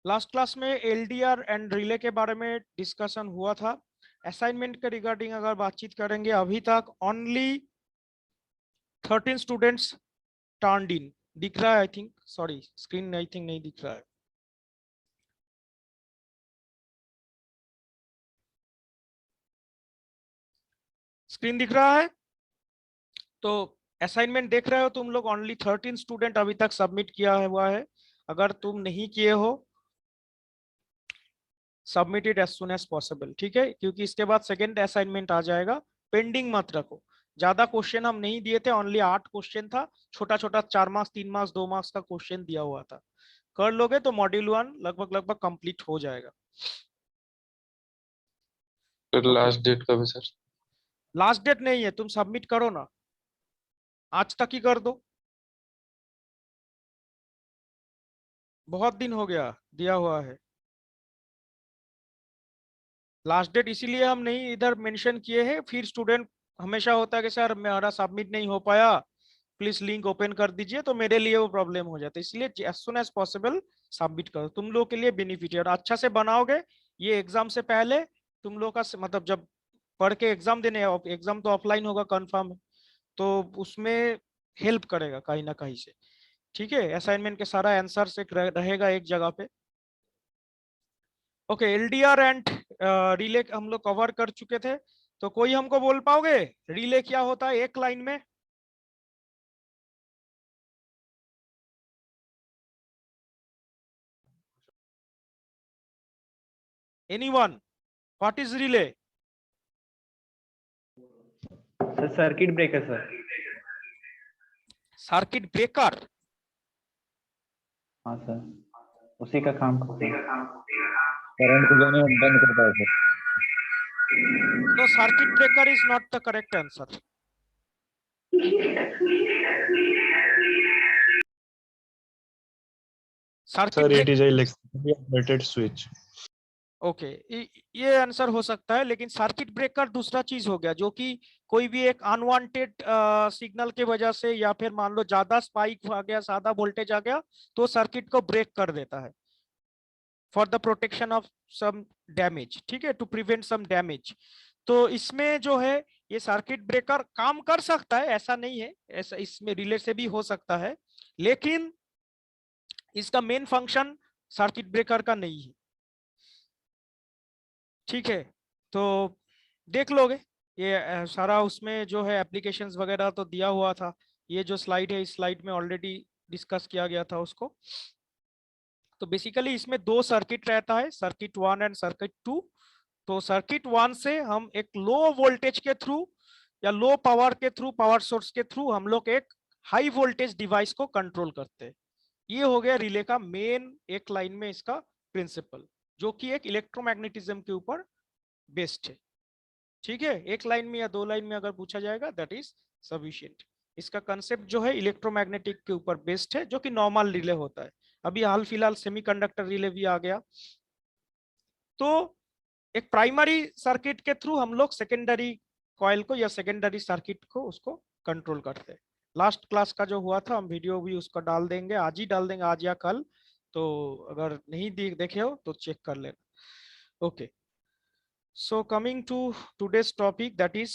Last class में LDR and relay के बारे में डिस्कशन हुआ था। असाइनमेंट के रिगार्डिंग अगर बातचीत करेंगे, अभी तक ओनली 13 स्टूडेंट्स टर्न्ड इन। दिख रहा है? I think, sorry, screen I think नहीं दिख रहा है। स्क्रीन दिख रहा है? तो असाइनमेंट देख रहे हो तुम लोग, ओनली 13 स्टूडेंट अभी तक सबमिट किया हुआ है। अगर तुम नहीं किए हो, submit it as soon as possible, ठीक है? क्योंकि इसके बाद सेकेंड असाइनमेंट आ जाएगा। पेंडिंग मत रखो। ज्यादा क्वेश्चन हम नहीं दिए थे, ओनली 8 क्वेश्चन था। छोटा छोटा 4 मार्क्स, 3 मार्क्स, 2 मार्क्स का क्वेश्चन दिया हुआ था। कर लोगे तो मॉड्यूल 1 लगभग लगभग कंप्लीट हो जाएगा। फिर लास्ट डेट कब है सर? लास्ट डेट नहीं है, तुम सबमिट करो ना, आज तक ही कर दो। बहुत दिन हो गया दिया हुआ है। लास्ट डेट इसीलिए हम नहीं इधर मेंशन किए हैं, फिर स्टूडेंट हमेशा होता है कि सर मेरा सबमिट नहीं हो पाया, प्लीज लिंक ओपन कर दीजिए, तो मेरे लिए वो प्रॉब्लम हो जाता है। इसलिए as soon as possible submit करो, तुम लोग के लिए बेनिफिट है। और अच्छा से बनाओगे, ये एग्जाम से पहले तुम लोग का मतलब जब पढ़ के एग्जाम देने, एग्जाम तो ऑफलाइन होगा कंफर्म, तो उसमें हेल्प करेगा कहीं ना कहीं से, ठीक है? असाइनमेंट के सारा आंसर एक रहेगा एक जगह पे। ओके, एलडीआर एंड रिले हम लोग कवर कर चुके थे। तो कोई हमको बोल पाओगे रिले क्या होता है एक लाइन में? Anyone? What is relay? Sir circuit breaker sir. Circuit breaker? हाँ सर, उसी का काम करते हैं। करंट को जाने में बंद करता है sir. No, circuit breaker is not the correct answer. Sir circuit it is electrically operated switch. Okay, ये आंसर हो सकता है, लेकिन सर्किट ब्रेकर दूसरा चीज हो गया, जो कि कोई भी एक अनवांटेड सिग्नल के वजह से, या फिर मान लो ज्यादा स्पाइक आ गया, ज्यादा वोल्टेज आ गया, तो सर्किट को ब्रेक कर देता है for the protection of some damage, ठीक है, टू प्रिवेंट सम डैमेज। तो इसमें जो है ये सर्किट ब्रेकर काम कर सकता है, ऐसा नहीं है, ऐसा इसमें रिले से भी हो सकता है, लेकिन इसका मेन फंक्शन सर्किट ब्रेकर का नहीं है, ठीक है? तो देख लोगे ये सारा, उसमें जो है एप्लीकेशंस वगैरह तो दिया हुआ था। ये जो स्लाइड है, इस स्लाइड में ऑलरेडी डिस्कस किया गया था उसको। तो बेसिकली इसमें दो सर्किट रहता है, सर्किट 1 एंड सर्किट 2। तो सर्किट 1 से हम एक लो वोल्टेज के थ्रू या लो पावर के थ्रू, पावर सोर्स के थ्रू हम लोग एक हाई वोल्टेज डिवाइस को कंट्रोल करते हैं। ये हो गया रिले का मेन एक लाइन में इसका प्रिंसिपल, जो कि एक इलेक्ट्रोमैग्नेटिज्म के ऊपर बेस्ड है, ठीक है? एक लाइन में या 2 लाइन में अगर पूछा जाएगा, दैट इज सफिशिएंट। इसका कंसेप्ट जो है इलेक्ट्रोमैग्नेटिक के ऊपर बेस्ड है, जो कि नॉर्मल रिले होता है। अभी हाल फिलहाल सेमीकंडक्टर रिले भी आ गया। तो एक प्राइमरी सर्किट के थ्रू हम लोग सेकेंडरी कॉइल को या सेकेंडरी सर्किट को उसको कंट्रोल करते हैं। लास्ट क्लास का जो हुआ था, हम वीडियो भी उसका डाल देंगे, आज ही डाल देंगे, आज या कल। तो अगर नहीं देखे हो तो चेक कर लेना। Okay, so coming to today's topic, that is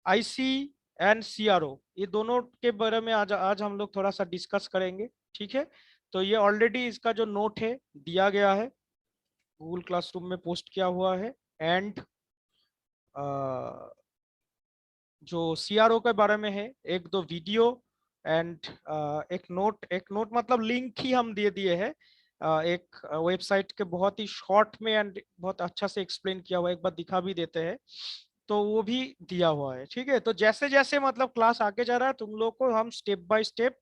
IC and CRO, ये दोनों के बारे में आज हम लोग थोड़ा सा डिस्कस करेंगे, ठीक है? तो ये ऑलरेडी इसका जो नोट है दिया गया है, गूगल क्लासरूम में पोस्ट किया हुआ है। एंड जो CRO के बारे में है, एक दो वीडियो एंड एक नोट मतलब लिंक ही हम दे दिए हैं। एक वेबसाइट के बहुत ही शॉर्ट में एंड बहुत अच्छा से एक्सप्लेन किया हुआ है, एक बार दिखा भी देते हैं, तो वो भी दिया हुआ है, ठीक है? तो जैसे जैसे मतलब क्लास आगे जा रहा है, तुम लोग को हम स्टेप बाय स्टेप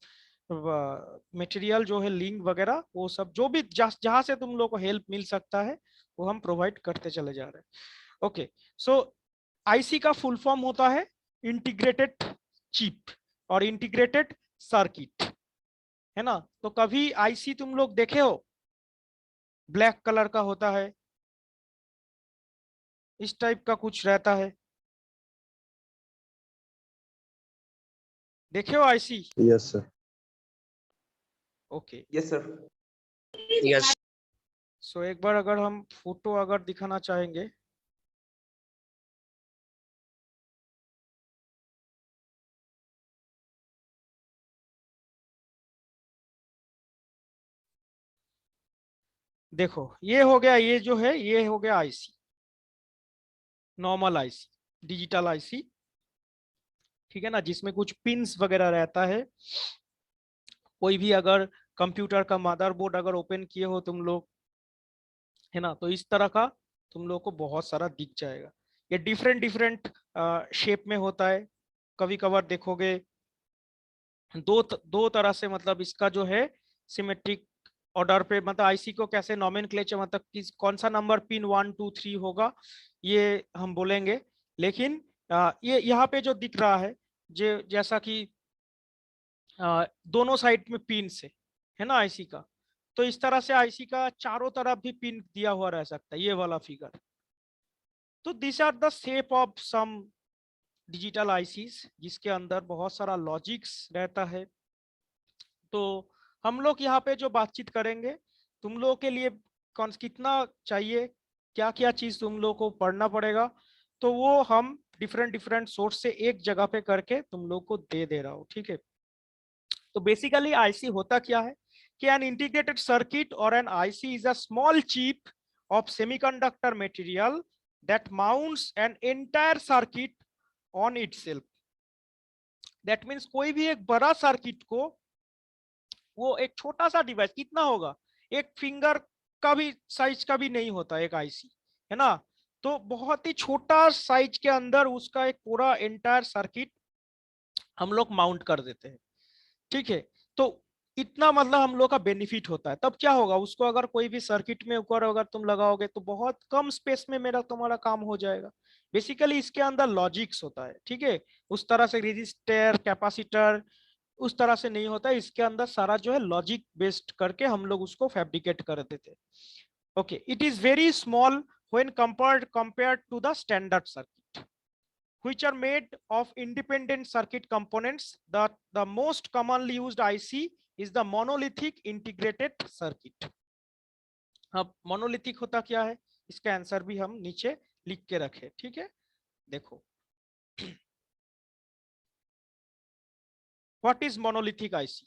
मटेरियल जो है, लिंक वगैरह, वो सब जो भी जहां से तुम लोग को हेल्प मिल सकता है, वो हम प्रोवाइड करते चले जा रहे हैं। ओके, सो आईसी का फुल फॉर्म होता है इंटीग्रेटेड चिप और इंटीग्रेटेड सर्किट, है ना? तो कभी आईसी तुम लोग देखे हो, ब्लैक कलर का होता है, इस टाइप का कुछ रहता है, देखे हो IC? Yes sir. Okay, yes sir. Yes so एक बार अगर हम फोटो अगर दिखाना चाहेंगे, देखो ये हो गया, ये जो है ये हो गया IC, normal IC, digital IC, ठीक है ना, जिसमें कुछ पिंस वगैरह रहता है। कोई भी अगर कंप्यूटर का मदरबोर्ड अगर ओपन किए हो तुम लोग, है ना, तो इस तरह का तुम लोग को बहुत सारा दिख जाएगा। ये डिफरेंट डिफरेंट शेप में होता है। कभी कभार देखोगे दो तरह से, मतलब इसका जो है सिमेट्रिक ऑर्डर पे, मतलब आईसी को कैसे नॉमेनक्लेचर, मतलब किस कौन सा नंबर पिन 1 2 3 होगा ये हम बोलेंगे। लेकिन ये यहाँ पे जो दिख रहा है, जैसा कि दोनों साइड में पिन से है ना आईसी का, तो इस तरह से आईसी का चारों तरफ भी पिन दिया हुआ रह सकता है, ये वाला फिगर। तो this are the shape of some digital ICs, जिसके अंदर बहुत सारा लॉजिक्स रहता है। तो हम लोग यहाँ पे जो बातचीत करेंगे, तुम लोगों के लिए कौन कितना चाहिए, क्या क्या चीज तुम लोग को पढ़ना पड़ेगा, तो वो हम डिफरेंट डिफरेंट सोर्स से एक जगह पे करके तुम लोग को दे रहा हूँ, ठीक है। तो बेसिकली आईसी होता क्या है कि एन इंटीग्रेटेड सर्किट और an IC is a small chip of semiconductor material that mounts an entire circuit on itself. That means कोई भी एक बड़ा सर्किट को वो एक छोटा सा डिवाइस, कितना होगा, एक फिंगर का भी साइज का भी नहीं होता एक आईसी, है ना, तो बहुत ही छोटा साइज के अंदर उसका एक पूरा एंटायर सर्किट हम लोग माउंट कर देते हैं, ठीक है। तो इतना मतलब हम लोग का बेनिफिट होता है। तब क्या होगा, उसको अगर कोई भी सर्किट में ऊपर अगर तुम लगाओगे तो बहुत कम स्पेस में मेरा तुम्हारा काम हो जाएगा। बेसिकली इसके अंदर लॉजिक्स होता है, ठीक है, उस तरह से रेजिस्टर कैपेसिटर उस तरह से नहीं होता है। इसके अंदर सारा जो है लॉजिक बेस्ड करके हम लोग उसको फैब्रिकेट कर देते हैं। Okay, it is very small when compared to the standard circuit, which are made of independent circuit components. The most commonly used IC is the monolithic integrated circuit. अब monolithic होता क्या है, इसका आंसर भी हम नीचे लिख के रखे, ठीक है। देखो what is monolithic IC?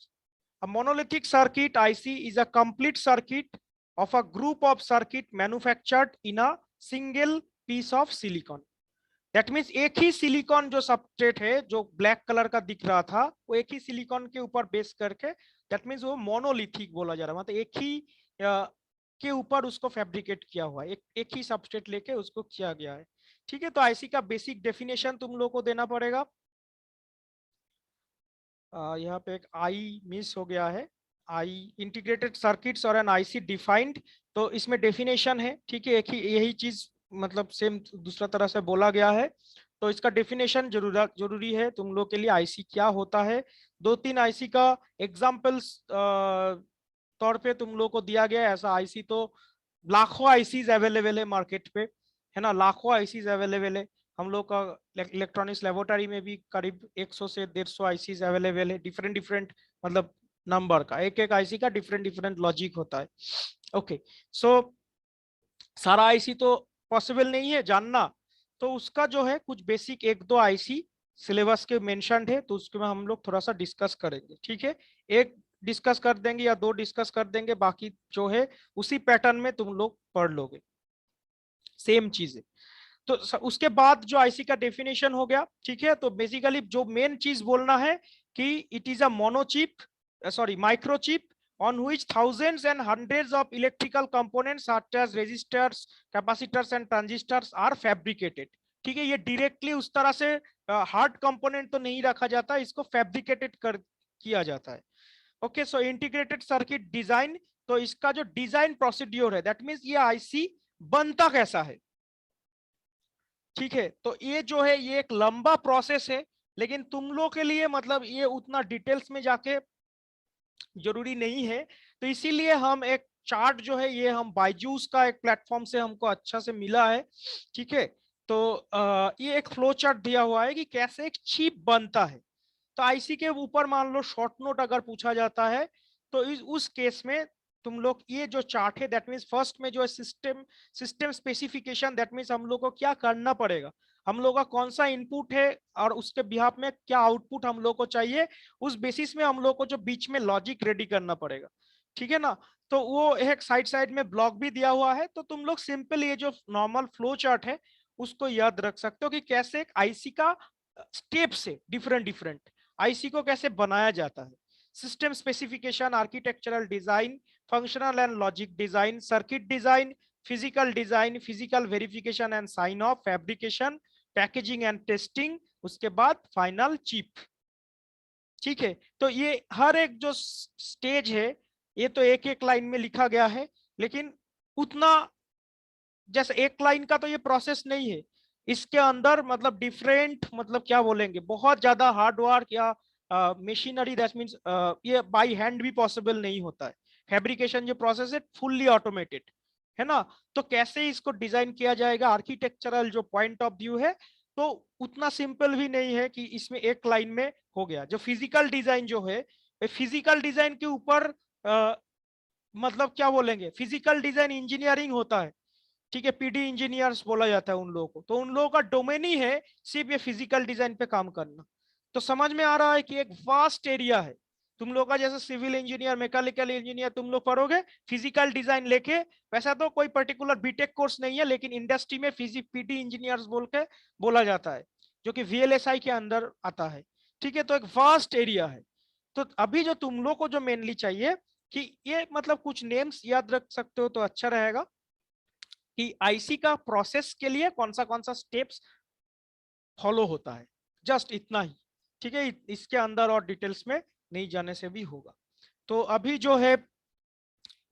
A monolithic circuit IC is a complete circuit of a group of circuit manufactured in a single piece of silicon. That means एक ही सिलिकॉन जो सबस्ट्रेट है, जो ब्लैक कलर का दिख रहा था, वो एक ही सिलिकॉन के ऊपर बेस करके, दैट मीन्स वो मोनोलिथिक बोला जा रहा है, मतलब एक ही के ऊपर उसको फैब्रिकेट किया हुआ है, एक ही सबस्ट्रेट लेके उसको किया गया है, ठीक है। तो आईसी का बेसिक डेफिनेशन तुम लोग को देना पड़ेगा। यहाँ पे एक आई मिस हो गया है, आई इंटीग्रेटेड सर्किट्स और एन आईसी डिफाइंड, तो इसमें डेफिनेशन है, ठीक है, एक ही यही चीज मतलब सेम दूसरा तरह से बोला गया है। तो इसका डेफिनेशन जरूरी है तुम लोग के लिए, आईसी क्या होता है। 2-3 आईसी का एग्जांपल्स तौर पे तुम लोग को दिया गया है। ऐसा आईसी तो लाखों आईसीज अवेलेबल है मार्केट पे, है ना, लाखों आईसीज अवेलेबल है। हम लोग का इलेक्ट्रॉनिक्स लेबोरेटरी में भी करीब 100 से 150 आईसीज अवेलेबल है, डिफरेंट डिफरेंट मतलब नंबर का, एक एक आईसी का डिफरेंट डिफरेंट लॉजिक होता है। ओके, सो सारा आईसी तो पॉसिबल नहीं है जानना, तो उसका जो है कुछ बेसिक 1-2 आईसी सिलेबस के मेंशन्ड है, तो उसके में हम लोग थोड़ा सा डिस्कस करेंगे, ठीक है। एक डिस्कस कर देंगे या 2 डिस्कस कर देंगे, बाकी जो है उसी पैटर्न में तुम लोग पढ़ लोगे, सेम चीज है। तो उसके बाद जो आईसी का डेफिनेशन हो गया, ठीक है। तो बेसिकली जो मेन चीज बोलना है कि it is a monochip, sorry microchip on which thousands and hundreds of electrical components such as resistors, capacitors and transistors are fabricated, ठीक है। ये डायरेक्टली उस तरह से हार्ड कंपोनेंट तो नहीं रखा जाता, इसको फैब्रिकेटेड किया जाता है। ओके, सो इंटीग्रेटेड सर्किट डिजाइन, तो इसका जो डिजाइन प्रोसीड्योर है, दैट मींस ये आईसी बनता कैसा है, ठीक है। तो ये जो है ये एक लंबा प्रोसेस है, लेकिन तुम लोग के लिए मतलब ये उतना डिटेल्स में जाके जरूरी नहीं है। तो इसीलिए हम एक चार्ट जो है ये हम बायजूस का एक प्लेटफॉर्म से हमको अच्छा से मिला है, ठीक है। तो ये एक फ्लो चार्ट दिया हुआ है कि कैसे एक चिप बनता है। तो आईसी के ऊपर मान लो शॉर्ट नोट अगर पूछा जाता है तो उस केस में तुम लोग ये जो चार्ट है दैट मीन्स फर्स्ट में जो है सिस्टम स्पेसिफिकेशन, दैट मीन्स हम लोग को क्या करना पड़ेगा, हम लोग का कौन सा इनपुट है और उसके बिहाफ में क्या आउटपुट हम लोग को चाहिए, उस बेसिस में हम लोग को जो बीच में लॉजिक रेडी करना पड़ेगा, ठीक है ना। तो वो एक साइड में ब्लॉक भी दिया हुआ है, तो तुम लोग सिंपल ये जो नॉर्मल फ्लो चार्ट है उसको याद रख सकते हो कि कैसे एक आईसी का स्टेप से डिफरेंट आईसी को कैसे बनाया जाता है। System specification, architectural design, functional and logic design, circuit design, physical verification and sign off, fabrication, packaging and testing, उसके बाद फाइनल चिप, ठीक है। तो ये हर एक जो स्टेज है ये तो एक एक लाइन में लिखा गया है, लेकिन उतना जैसे एक लाइन का तो ये प्रोसेस नहीं है, इसके अंदर मतलब डिफरेंट मतलब क्या बोलेंगे, बहुत ज्यादा हार्ड वर्क या मशीनरी, दैट मींस ये बाय हैंड भी पॉसिबल नहीं होता है। फैब्रिकेशन जो प्रोसेस है फुल्ली ऑटोमेटेड है ना। तो कैसे इसको डिजाइन किया जाएगा, आर्किटेक्चरल जो पॉइंट ऑफ व्यू है, तो उतना सिंपल भी नहीं है कि इसमें एक लाइन में हो गया। जो फिजिकल डिजाइन जो है, फिजिकल डिजाइन के ऊपर मतलब क्या बोलेंगे, फिजिकल डिजाइन इंजीनियरिंग होता है, ठीक है, पीडी इंजीनियर्स बोला जाता है उन लोगों को, तो उन लोगों का डोमेन ही है सिर्फ ये फिजिकल डिजाइन पे काम करना। तो समझ में आ रहा है कि एक वास्ट एरिया है। तुम लोग का जैसे सिविल इंजीनियर, मैकेनिकल इंजीनियर तुम लोग पढ़ोगे फिजिकल डिजाइन लेके, वैसा तो कोई पर्टिकुलर बीटेक कोर्स नहीं है, लेकिन इंडस्ट्री में पीडी इंजीनियर्स बोल के बोला जाता है, जो कि वीएलएसआई के अंदर आता है, ठीक है। तो एक वास्ट एरिया है। तो अभी जो तुम लोग को जो मेनली चाहिए कि ये मतलब कुछ नेम्स याद रख सकते हो तो अच्छा रहेगा कि आईसी का प्रोसेस के लिए कौन सा स्टेप्स फॉलो होता है, जस्ट इतना ही, ठीक है। इसके अंदर और डिटेल्स में नहीं जाने से भी होगा। तो अभी जो है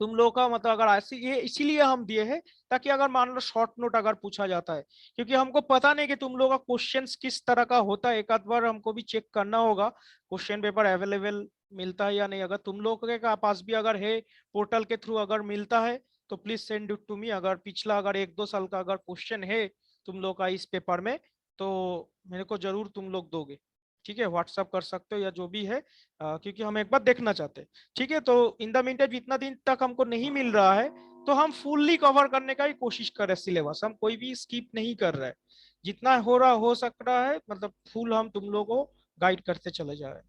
तुम लोगों का मतलब अगर ऐसी ये इसीलिए हम दिए हैं ताकि अगर मान लो शॉर्ट नोट अगर पूछा जाता है, क्योंकि हमको पता नहीं कि तुम लोगों का क्वेश्चंस किस तरह का होता है, एक आध बार हमको भी चेक करना होगा क्वेश्चन पेपर अवेलेबल मिलता है या नहीं। अगर तुम लोगों के पास भी अगर है पोर्टल के थ्रू अगर मिलता है तो please send it to me. अगर पिछला अगर 1-2 साल का अगर क्वेश्चन है तुम लोग का इस पेपर में तो मेरे को जरूर तुम लोग दोगे, ठीक है, व्हाट्सअप कर सकते हो या जो भी है, क्योंकि हम एक बार देखना चाहते हैं, ठीक है। तो इन द मीन टाइम जितना दिन तक हमको नहीं मिल रहा है तो हम फुल्ली कवर करने का ही कोशिश कर रहे हैं सिलेबस, हम कोई भी स्किप नहीं कर रहे हैं, जितना हो सक रहा है मतलब फुल हम तुम लोगों को गाइड करते चले जा रहे हैं।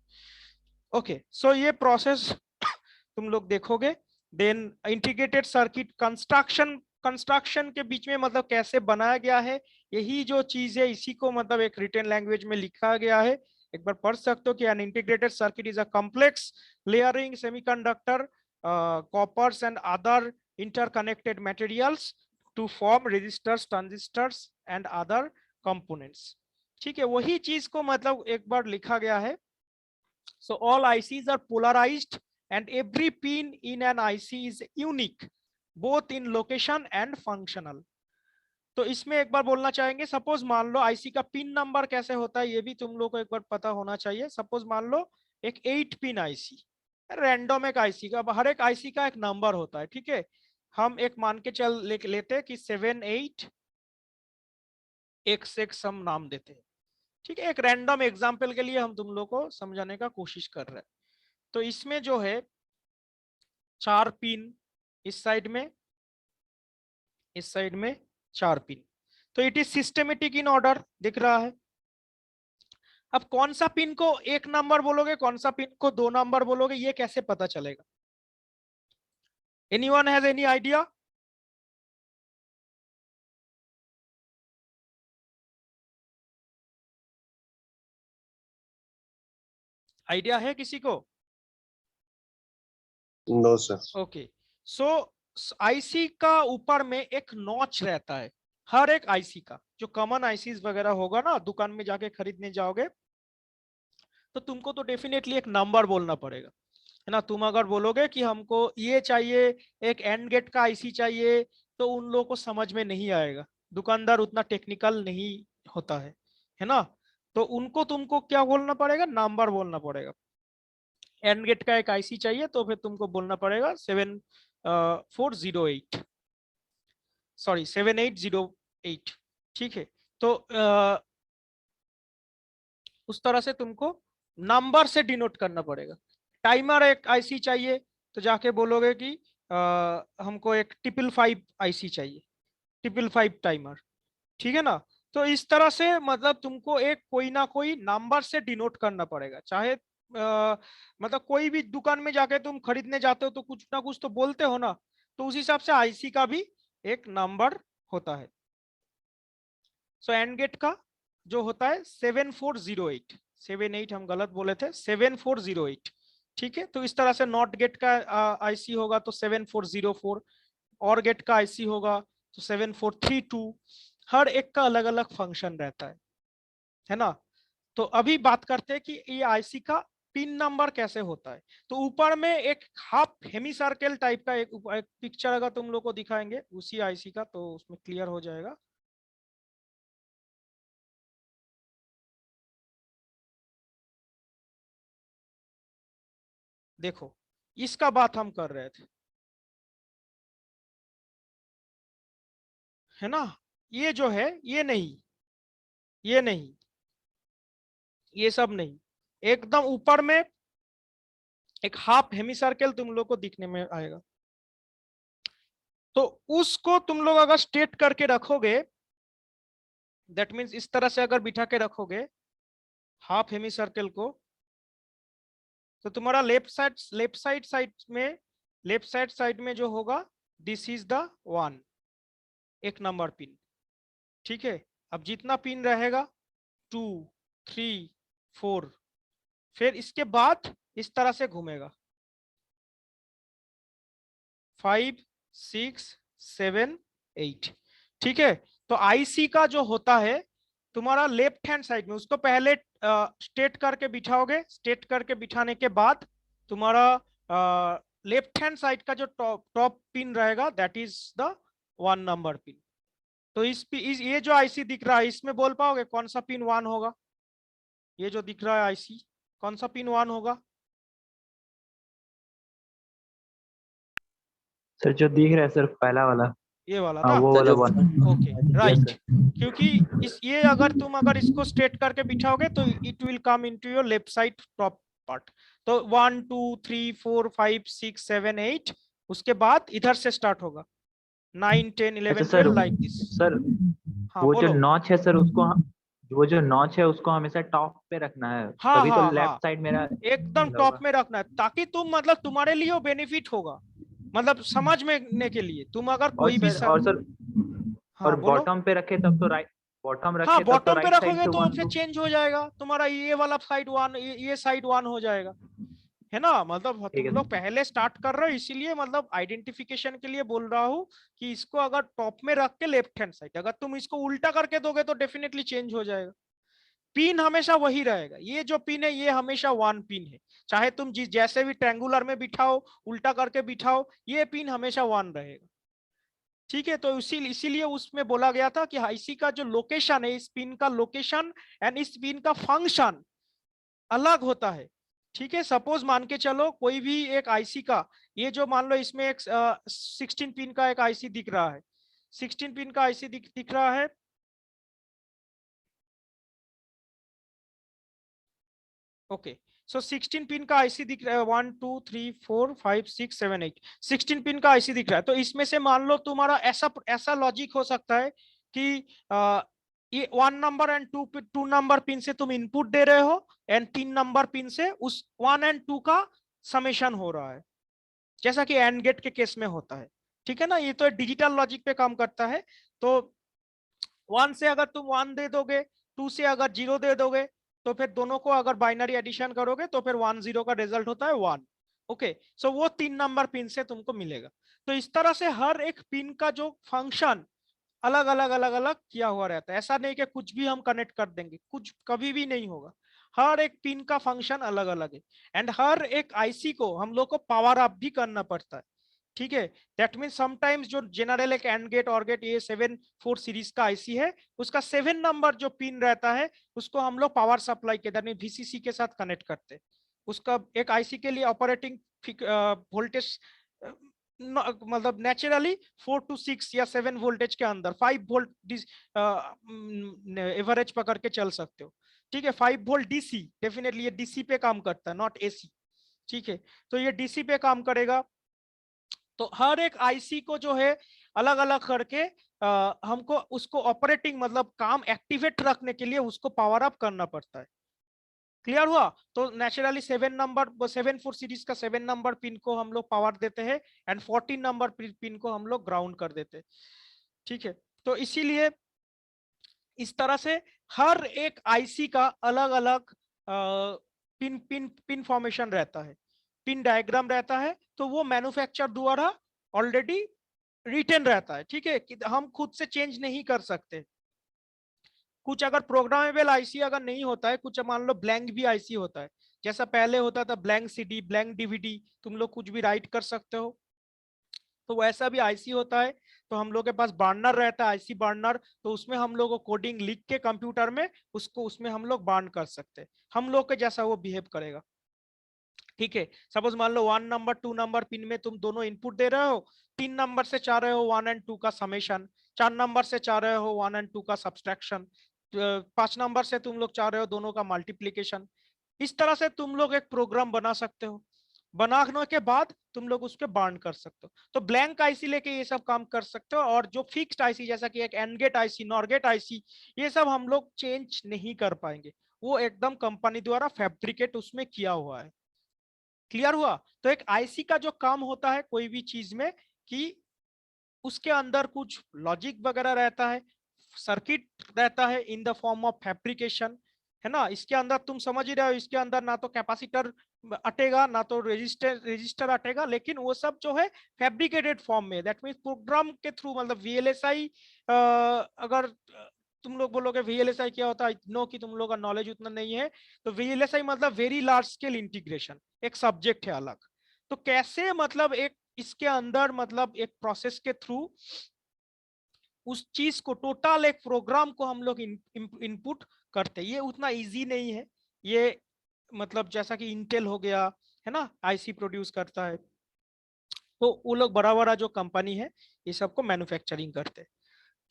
ओके, सो ये प्रोसेस तुम लोग देखोगे। देन इंटीग्रेटेड सर्किट कंस्ट्रक्शन के बीच में मतलब कैसे बनाया गया है, यही जो चीज है इसी को मतलब एक रिटन लैंग्वेज में लिखा गया है, एक बार पढ़ सकते हो कि an integrated circuit is a complex layering semiconductor coppers and other interconnected materials to form resistors, transistors and other components, ठीक है। वही चीज को मतलब एक बार लिखा गया है। So all ICs are polarized and every pin in an IC is unique both in location and functional. तो इसमें एक बार बोलना चाहेंगे, सपोज मान लो आईसी का पिन नंबर कैसे होता है ये भी तुम लोग को एक बार पता होना चाहिए। सपोज मान लो एक 8 पिन आईसी, रैंडम एक आईसी का, हर एक आईसी का एक नंबर होता है, ठीक है। हम एक मान के चल लेते हैं कि 78XX हम नाम देते हैं, ठीक है। एक रैंडम एग्जाम्पल के लिए हम तुम लोग को समझाने का कोशिश कर रहे हैं। तो इसमें जो है 4 पिन इस साइड में 4 पिन, तो it is systematic in order दिख रहा है। अब कौन सा पिन को 1 नंबर बोलोगे, कौन सा पिन को 2 नंबर बोलोगे, ये कैसे पता चलेगा? Anyone has any idea? Idea है किसी को? No sir. Okay, so IC का ऊपर में एक नॉच रहता है, हर एक आईसी का, जो कॉमन आईसीज वगैरह होगा ना, दुकान में जाके खरीदने जाओगे तो तुमको तो डेफिनेटली एक नंबर बोलना पड़ेगा, है ना। तुम अगर बोलोगे कि हमको ये चाहिए, एक एंड गेट का आईसी चाहिए, तो उन लोगों को समझ में नहीं आएगा, दुकानदार उतना टेक्निकल नहीं होता है ना। तो उनको तुमको क्या बोलना पड़ेगा, नंबर बोलना पड़ेगा। एंड गेट का एक आईसी चाहिए तो फिर तुमको बोलना पड़ेगा 7408, सॉरी 7808, ठीक है। तो उस तरह से तुमको नंबर से डिनोट करना पड़ेगा। टाइमर एक आईसी चाहिए तो जाके बोलोगे कि हमको एक 555 आईसी चाहिए, 555 टाइमर, ठीक है ना। तो इस तरह से मतलब तुमको एक कोई ना कोई नंबर से डिनोट करना पड़ेगा, चाहे मतलब कोई भी दुकान में जाके तुम खरीदने जाते हो तो कुछ ना कुछ तो बोलते हो ना, तो उस हिसाब से आईसी का भी एक नंबर होता है। सो एंड गेट का जो होता है 7408, 78 हम गलत बोले थे, 7408, ठीक है। तो इस तरह से नॉट गेट का आईसी होगा तो 7404, और गेट का आईसी होगा तो 7432, हर एक का अलग अलग फंक्शन रहता है ना। तो अभी बात करते हैं कि ये आईसी का पिन नंबर कैसे होता है। तो ऊपर में एक हाफ हेमी सर्कल टाइप का एक पिक्चर अगर तुम लोग को दिखाएंगे उसी आईसी का, तो उसमें क्लियर हो जाएगा। देखो, इसका बात हम कर रहे थे, है ना। ये जो है ये नहीं, ये नहीं, ये सब नहीं, एकदम ऊपर में एक हाफ हेमी सर्कल तुम लोग को दिखने में आएगा। तो उसको तुम लोग अगर स्ट्रेट करके रखोगे, दैट मीन्स इस तरह से अगर बिठा के रखोगे हाफ हेमी सर्कल को, तो तुम्हारा लेफ्ट साइड में जो होगा दिस इज द 1, एक नंबर पिन, ठीक है। अब जितना पिन रहेगा 2, 3, 4, फिर इसके बाद इस तरह से घूमेगा 5, 6, 7, 8, ठीक है। तो आईसी का जो होता है तुम्हारा लेफ्ट हैंड साइड में, उसको पहले स्ट्रेट करके बिठाओगे, स्ट्रेट करके बिठाने के बाद तुम्हारा लेफ्ट हैंड साइड का जो टॉप पिन रहेगा that is the 1 number pin. तो ये जो आईसी दिख रहा है इसमें बोल पाओगे कौन सा पिन 1 होगा? ये जो दिख रहा है आईसी, कौन सा पिन 1 होगा? सर जो दिख रहा है सर पहला वाला, ये वाला हाँ ना, वो वाला one. Okay yes right. Sir. क्योंकि ये अगर इसको स्ट्रेट करके बिठाओगे तो it will come into your left side top part. तो 1, 2, 3, 4, 5, 6, 7, 8, उसके बाद इधर से स्टार्ट होगा 9, 10, अच्छा 11, सर, 12 लाइक दिस। सर हाँ वो जो बोलो। नॉच है सर उसको वो जो नॉच है उसको हमेशा टॉप पे रखना है, हाँ तभी तो हाँ हाँ, लेफ्ट साइड मेरा एकदम होगा। टॉप में रखना है ताकि तुम मतलब तुम्हारे लिए वो बेनिफिट होगा, मतलब समझने के लिए तुम अगर और कोई भी सर और सर हाँ और बोलो। बॉटम पे रखे तब तो राइट, बॉटम हाँ रखे तब तो बॉटम पे राइट साइड रखोगे से तो वन फिर टू। चेंज हो जाएगा तुम्हारा, ये वाला साइड 1, ये साइड 1 हो जाएगा, है ना। मतलब ठीक तुम है लोग पहले स्टार्ट कर रहे हो इसीलिए मतलब आइडेंटिफिकेशन के लिए बोल रहा हूँ कि इसको अगर टॉप में रख के लेफ्ट हैंड साइड, अगर तुम इसको उल्टा करके दोगे तो डेफिनेटली चेंज हो जाएगा। पिन हमेशा वही रहेगा, ये जो पिन है ये हमेशा 1 पिन है, चाहे तुम जिस जैसे भी ट्रायंगुलर में बिठाओ, उल्टा करके बिठाओ, ये पिन हमेशा 1 रहेगा, ठीक है। तो इसीलिए उसमें बोला गया था कि आईसी का जो लोकेशन है, इस पिन का लोकेशन एंड इस पिन का फंक्शन अलग होता है, ठीक है। सपोज मान के चलो कोई भी एक आईसी का, ये जो मान लो इसमें एक 16 पिन का एक आईसी दिख रहा है, 16 पिन का आईसी दिख रहा है, ओके। सो 16 पिन का आईसी दिख रहा है, 1, 2, 3, 4, 5, 6, 7, 8, 16 पिन का आईसी दिख रहा है। तो इसमें से मान लो तुम्हारा ऐसा लॉजिक हो सकता है कि ये 1 नंबर एंड 2 नंबर पिन से तुम इनपुट दे रहे हो एंड 3 नंबर पिन से उस 1 एंड 2 का समेशन हो रहा है, जैसा कि एंड गेट के केस में होता है, ठीक है ना। ये तो डिजिटल लॉजिक पे काम करता है। तो 1 से अगर तुम 1 दे दोगे, 2 से अगर 0 दे दोगे, तो फिर दोनों को अगर बाइनरी एडिशन करोगे तो फिर 1 0 का रिजल्ट होता है 1, ओके। सो वो 3 नंबर पिन से तुमको मिलेगा। तो इस तरह से हर एक पिन का जो फंक्शन अलग अलग अलग अलग किया हुआ रहता है, ऐसा नहीं कि कुछ भी हम कनेक्ट कर देंगे, कुछ कभी भी नहीं होगा। हर एक पिन का फंक्शन अलग अलग है एंड हर एक आईसी को हम लोग को पावर अप भी करना पड़ता है, ठीक है। दैट मीन समटाइम्स जो जनरल एक एंड गेट और गेट ये 7-4 सीरीज का आईसी है, उसका 7 नंबर जो पिन रहता है उसको हम लोग पावर सप्लाई के दैट मीन वीसीसी के साथ कनेक्ट करते हैं। उसका एक आईसी के लिए ऑपरेटिंग वोल्टेज मतलब नेचुरली 4 to 6 या 7 वोल्टेज के अंदर 5 वोल्ट एवरेज पकड़ के चल सकते हो, ठीक है। 5 वोल्ट डीसी, डेफिनेटली ये डीसी पे काम करता है, नॉट एसी, ठीक है, तो ये डीसी पे काम करेगा। तो हर एक आईसी को जो है अलग अलग करके हमको उसको ऑपरेटिंग मतलब काम एक्टिवेट रखने के लिए उसको पावर अप करना पड़ता है। क्लियर हुआ? तो नेचुरली 7 सीरीज का 7 नंबर पिन को हम लोग पावर देते हैं एंड 14 नंबर पिन को हम लोग ग्राउंड कर देते हैं। ठीक है, तो इसीलिए इस तरह से हर एक आईसी का अलग अलग पिन पिन पिन फॉर्मेशन रहता है, पिन डायग्राम रहता है। तो वो मैन्युफैक्चर द्वारा ऑलरेडी रिटन रहता है। ठीक है, कि हम खुद से चेंज नहीं कर सकते। कुछ अगर प्रोग्रामेबल आईसी अगर नहीं होता है, कुछ मान लो ब्लैंक भी आईसी होता है, जैसा पहले होता था ब्लैंक सीडी, ब्लैंक डीवीडी, तुम लोग कुछ भी राइट कर सकते हो, तो वैसा भी आईसी होता है। तो हम लोग के पास बर्नर रहता है, आईसी बर्नर, तो उसमें हम लोग को कोडिंग लिख के कंप्यूटर में उसको उसमें हम लोग बर्न कर सकते हैं, हम लोग के जैसा वो बिहेव करेगा। ठीक है, सपोज मान लो 1 नंबर 2 नंबर पिन में तुम दोनों इनपुट दे रहे हो, 3 नंबर से चाह रहे हो 1 एंड 2 का समेशन, 4 नंबर से चाह रहे हो 1 एंड 2 का सब्सट्रैक्शन, 5 नंबर से तुम लोग चाह रहे हो दोनों का मल्टीप्लीकेशन। इस तरह से तुम लोग एक प्रोग्राम बना सकते हो, बनाने के बाद तुम लोग उसके बार्न कर सकते हो। तो ब्लैंक आईसी लेके ये सब काम कर सकते हो। और जो फिक्स्ड आईसी जैसा कि एक and gate IC, nor gate IC, ये सब हम लोग चेंज नहीं कर पाएंगे, वो एकदम कंपनी द्वारा फैब्रिकेट उसमें किया हुआ है। क्लियर हुआ? तो एक आईसी का जो काम होता है कोई भी चीज में कि उसके अंदर कुछ लॉजिक वगैरह रहता है, सर्किट रहता है in the form of fabrication, है ना। इसके अंदर तुम समझ ही रहे हो, इसके अंदर ना तो कैपेसिटर अटेगा ना तो रजिस्टर अटेगा, लेकिन वो सब जो है फैब्रिकेटेड फॉर्म में, दैट मींस प्रोग्राम के थ्रू, मतलब वीएलएसआई। अगर तुम लोग बोलोगे वीएलएसआई क्या होता है, नो कि तुम लोग का नॉलेज उतना नहीं है, तो वीएलएसआई मतलब वेरी लार्ज स्केल इंटीग्रेशन, एक सब्जेक्ट है अलग। तो कैसे मतलब एक इसके अंदर मतलब एक प्रोसेस के थ्रू उस चीज को, टोटल एक प्रोग्राम को हम लोग इनपुट करते हैं, ये उतना इजी नहीं है। ये मतलब जैसा कि इंटेल हो गया, है ना, आईसी प्रोड्यूस करता है, तो वो लोग बड़ा बड़ा जो कंपनी है ये सबको मैन्युफैक्चरिंग करते हैं।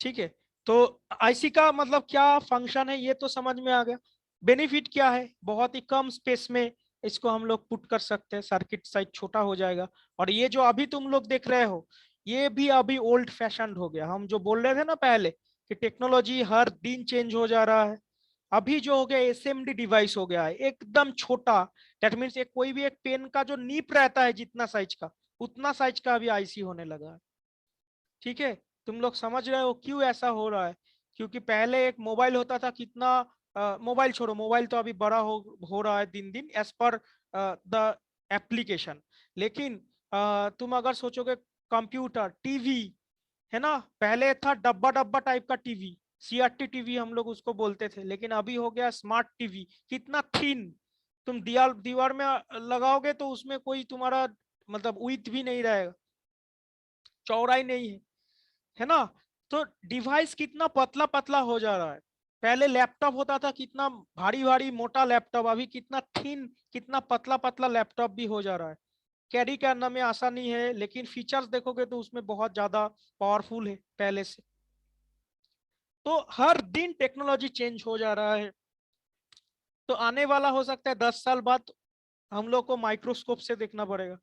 ठीक है, तो आईसी का मतलब क्या फंक्शन है ये तो समझ में आ गया। बेनिफिट क्या है, बहुत ही कम स्पेस में इसको हम लोग पुट कर सकते हैं, सर्किट साइज छोटा हो जाएगा। और ये जो अभी तुम लोग देख रहे हो ये भी अभी ओल्ड फैशन हो गया। हम जो बोल रहे थे ना पहले कि टेक्नोलॉजी हर दिन चेंज हो जा रहा है, अभी जो हो गया एसएमडी डिवाइस हो गया है एकदम छोटा। दैट मीन्स एक कोई भी एक पेन का जो नीप रहता है जितना साइज का, उतना साइज का अभी आईसी होने लगा है। ठीक है, तुम लोग समझ रहे हो क्यों ऐसा हो रहा है? क्योंकि पहले एक मोबाइल होता था, कितना मोबाइल छोड़ो, मोबाइल तो अभी बड़ा हो रहा है दिन दिन एज पर द एप्लीकेशन। लेकिन तुम अगर सोचोगे कंप्यूटर, टीवी, है ना, पहले था डब्बा डब्बा टाइप का टीवी, सीआरटी टीवी हम लोग उसको बोलते थे, लेकिन अभी हो गया स्मार्ट टीवी। कितना थिन, तुम दीवार में लगाओगे तो उसमें कोई तुम्हारा मतलब विड्थ भी नहीं रहेगा, चौड़ाई नहीं है ना। तो डिवाइस कितना पतला पतला हो जा रहा है। पहले लैपटॉप होता था कितना भारी भारी मोटा लैपटॉप, अभी कितना थिन, कितना पतला पतला लैपटॉप भी हो जा रहा है। कैरी करना में आसानी है, लेकिन फीचर्स देखोगे तो उसमें बहुत ज्यादा पावरफुल है पहले से। तो हर दिन टेक्नोलॉजी चेंज हो जा रहा है। तो आने वाला हो सकता है 10 साल बाद हम लोग को माइक्रोस्कोप से देखना पड़ेगा,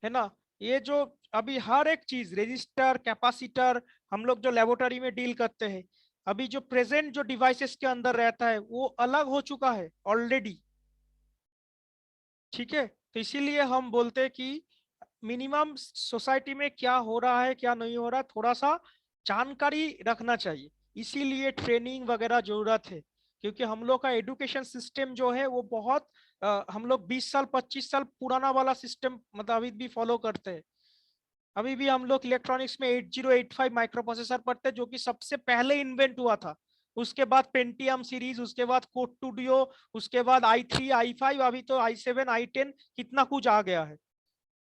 है ना। ये जो अभी हर एक चीज, रजिस्टर, कैपेसिटर, हम लोग जो लेबोरेटरी में डील करते हैं, अभी जो प्रेजेंट जो डिवाइसेस के अंदर रहता है वो अलग हो चुका है ऑलरेडी। ठीक है, तो इसीलिए हम बोलते हैं कि मिनिमम सोसाइटी में क्या हो रहा है क्या नहीं हो रहा है थोड़ा सा जानकारी रखना चाहिए। इसीलिए ट्रेनिंग वगैरह जरूरत है, क्योंकि हम लोग का एजुकेशन सिस्टम जो है वो बहुत हम लोग 20 साल 25 साल पुराना वाला सिस्टम मतलब अभी भी फॉलो करते हैं। अभी भी हम लोग इलेक्ट्रॉनिक्स में 8085 माइक्रो प्रोसेसर पढ़ते हैं, जो कि सबसे पहले इन्वेंट हुआ था। उसके बाद पेंटियम सीरीज, उसके बाद कोड टू डियो, उसके बाद i3 i5, अभी तो i7 i10 कितना कुछ आ गया है।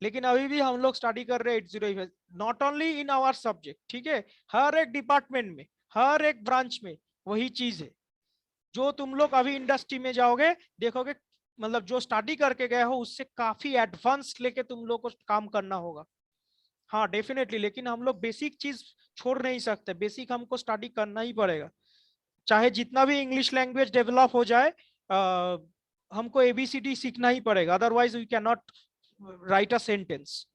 लेकिन अभी भी हम लोग स्टडी कर रहे हैं 8085, not only in our subject. ठीक है, हर एक डिपार्टमेंट में, हर एक ब्रांच में वही चीज है। जो तुम लोग अभी इंडस्ट्री में जाओगे देखोगे, मतलब जो स्टडी करके गए हो उससे काफी एडवांस लेके तुम लोग को काम करना होगा। हाँ डेफिनेटली, लेकिन हम लोग बेसिक चीज छोड़ नहीं सकते, बेसिक हमको स्टडी करना ही पड़ेगा। चाहे जितना भी इंग्लिश लैंग्वेज डेवलप हो जाए, हमको ABCD सीखना ही पड़ेगा, otherwise we can not write a sentence,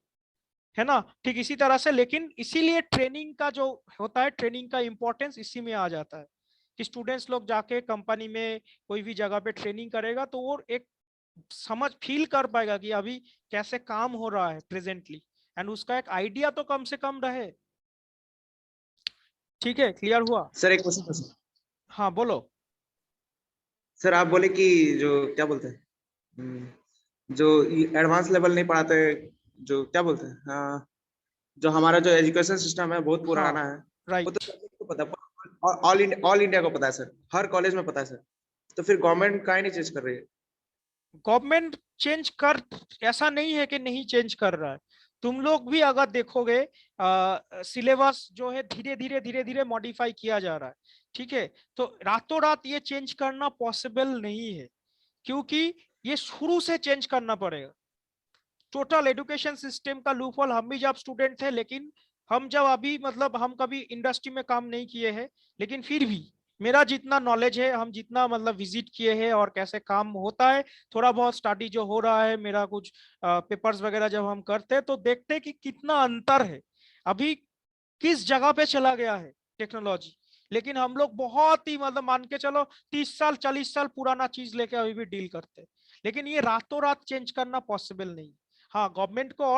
है ना। ठीक इसी तरह से, लेकिन इसीलिए ट्रेनिंग का जो होता है, ट्रेनिंग का इंपॉर्टेंस इसी में आ जाता है कि स्टूडेंट्स लोग जाके कंपनी में कोई भी जगह पे ट्रेनिंग करेगा तो वो एक समझ फील कर पाएगा कि अभी कैसे काम हो रहा है प्रेजेंटली, एंड उसका एक आइडिया तो कम से कम रहे। ठीक है, क्लियर हुआ? सर एक क्वेश्चन था सर। हाँ बोलो। सर आप बोले कि जो क्या बोलते हैं जो एडवांस लेवल नहीं पढ़ाते, जो क्या बोलते हैं, हाँ, जो हमारा जो एजुकेशन सिस्टम है बहुत पुराना है, वो राइट। तो सबको पता है, ऑल इंडिया को पता है सर, हर कॉलेज में पता है सर, तो फिर गवर्नमेंट काहे नहीं चेंज कर रही है? गवर्नमेंट चेंज कर, ऐसा नहीं है कि नहीं चेंज कर रहा है। तुम लोग भी अगर देखोगे सिलेबस जो है धीरे धीरे मॉडिफाई किया जा रहा है, ठीक है। तो रातों रात ये चेंज करना पॉसिबल नहीं है, क्योंकि ये शुरू से चेंज करना पड़ेगा। टोटल एजुकेशन सिस्टम का लूपहोल, हम भी जब स्टूडेंट थे, लेकिन हम जब अभी मतलब हम कभी इंडस्ट्री में काम नहीं किए हैं, लेकिन फिर भी मेरा जितना नॉलेज है, हम जितना मतलब विजिट किए हैं और कैसे काम होता है, थोड़ा बहुत स्टडी जो हो रहा है, मेरा कुछ पेपर्स वगैरह जब हम करते हैं तो देखते हैं कि कितना अंतर है, अभी किस जगह पे चला गया है टेक्नोलॉजी। लेकिन हम लोग बहुत ही मतलब मान के चलो 30 साल 40 साल पुराना चीज लेके अभी भी डील करते हैं, लेकिन ये रातों रात चेंज करना पॉसिबल नहीं। हाँ, गवर्नमेंट को और